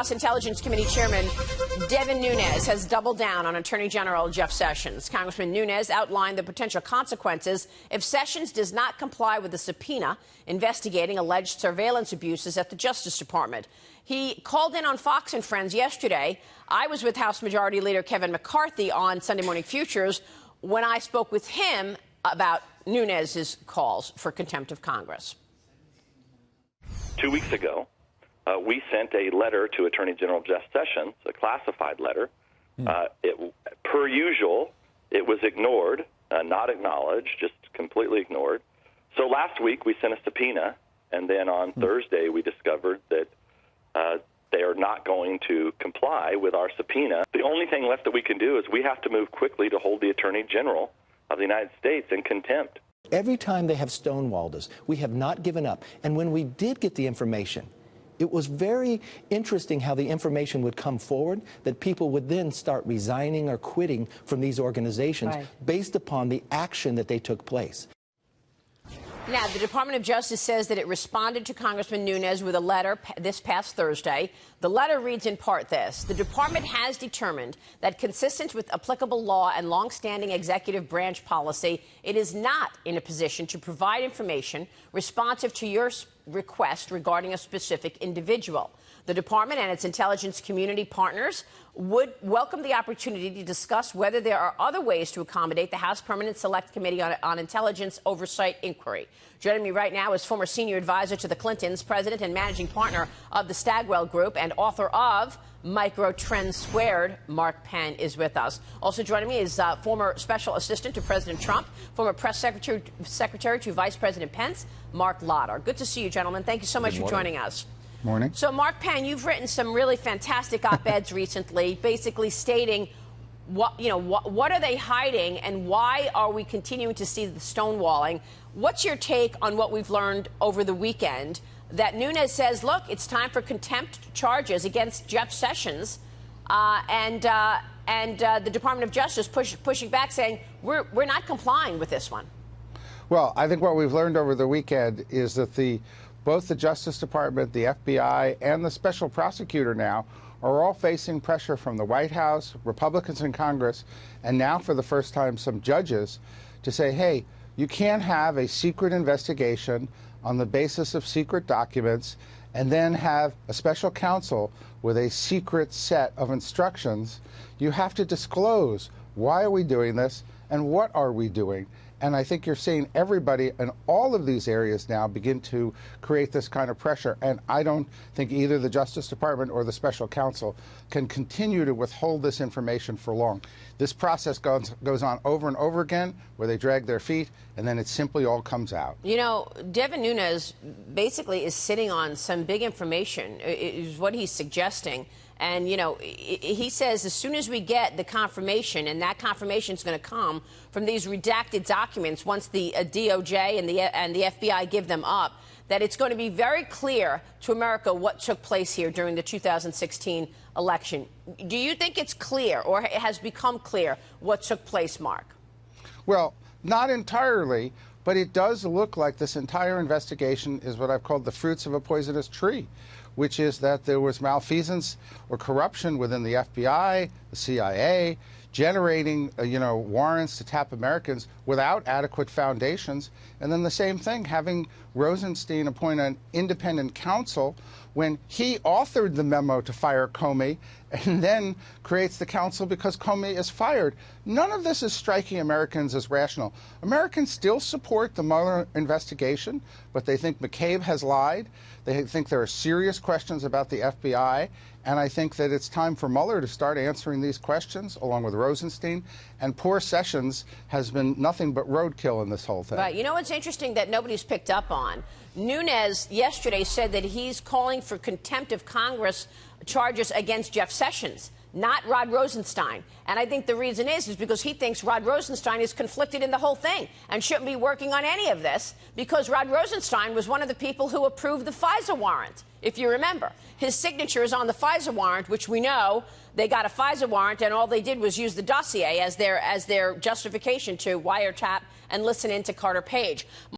House Intelligence Committee Chairman Devin Nunes has doubled down on Attorney General Jeff Sessions. Congressman Nunes outlined the potential consequences if Sessions does not comply with the subpoena investigating alleged surveillance abuses at the Justice Department. He called in on Fox and Friends yesterday. I was with House Majority Leader Kevin McCarthy on Sunday Morning Futures when I spoke with him about Nunes's calls for contempt of Congress. 2 weeks ago, we sent a letter to Attorney General Jeff Sessions, a classified letter. Per usual, it was ignored, not acknowledged, just completely ignored. So last week we sent a subpoena, and then on Thursday we discovered that they are not going to comply with our subpoena. The only thing left that we can do is we have to move quickly to hold the Attorney General of the United States in contempt. Every time they have stonewalled us, we have not given up. And when we did get the information, it was very interesting how the information would come forward, that people would then start resigning or quitting from these organizations based upon the action that they took place. Now, the Department of Justice says that it responded to Congressman Nunes with a letter this past Thursday. The letter reads in part this: the department has determined that consistent with applicable law and longstanding executive branch policy, it is not in a position to provide information responsive to your request regarding a specific individual. The department and its intelligence community partners would welcome the opportunity to discuss whether there are other ways to accommodate the House Permanent Select Committee on Intelligence Oversight Inquiry. Joining me right now is former senior advisor to the Clintons, president and managing partner of the Stagwell Group, and author of Micro Trends Squared. Mark Penn is with us. Also joining me is former special assistant to President Trump, former press secretary to Vice President Pence, Mark Lotter. Good to see you, gentlemen. Thank you so much for joining us. Morning. So, Mark Penn, you've written some really fantastic op-eds recently, basically stating what are they hiding and why are we continuing to see the stonewalling? What's your take on what we've learned over the weekend? That Nunes says, look, it's time for contempt charges against Jeff Sessions, and the Department of Justice pushing back, saying we're not complying with this one. Well, I think what we've learned over the weekend is that both the Justice Department, the FBI, and the special prosecutor now are all facing pressure from the White House, Republicans in Congress, and now for the first time some judges to say, hey, you can't have a secret investigation on the basis of secret documents and then have a special counsel with a secret set of instructions. You have to disclose why are we doing this and what are we doing. And I think you're seeing everybody in all of these areas now begin to create this kind of pressure. And I don't think either the Justice Department or the special counsel can continue to withhold this information for long. This process goes on over and over again, where they drag their feet, and then it simply all comes out. You know, Devin Nunes basically is sitting on some big information, is what he's suggesting. And, you know, he says as soon as we get the confirmation, and that confirmation is going to come from these redacted documents once the DOJ and the FBI give them up, that it's going to be very clear to America what took place here during the 2016 election. Do you think it's clear, or it has become clear, what took place, Mark? Well, not entirely, but it does look like this entire investigation is what I've called the fruits of a poisonous tree, which is that there was malfeasance or corruption within the FBI, the CIA, generating, warrants to tap Americans without adequate foundations. And then the same thing, having Rosenstein appoint an independent counsel when he authored the memo to fire Comey and then creates the counsel because Comey is fired. None of this is striking Americans as rational. Americans still support the Mueller investigation, but they think McCabe has lied. They think there are serious questions about the FBI. And I think that it's time for Mueller to start answering these questions, along with Rosenstein. And poor Sessions has been nothing but roadkill in this whole thing. Right. You know what's interesting that nobody's picked up on? Nunes yesterday said that he's calling for contempt of Congress charges against Jeff Sessions, not Rod Rosenstein. And I think the reason is because he thinks Rod Rosenstein is conflicted in the whole thing and shouldn't be working on any of this, because Rod Rosenstein was one of the people who approved the FISA warrant. If you remember, his signature is on the FISA warrant, which we know they got a FISA warrant and all they did was use the dossier as their justification to wiretap and listen into Carter Page.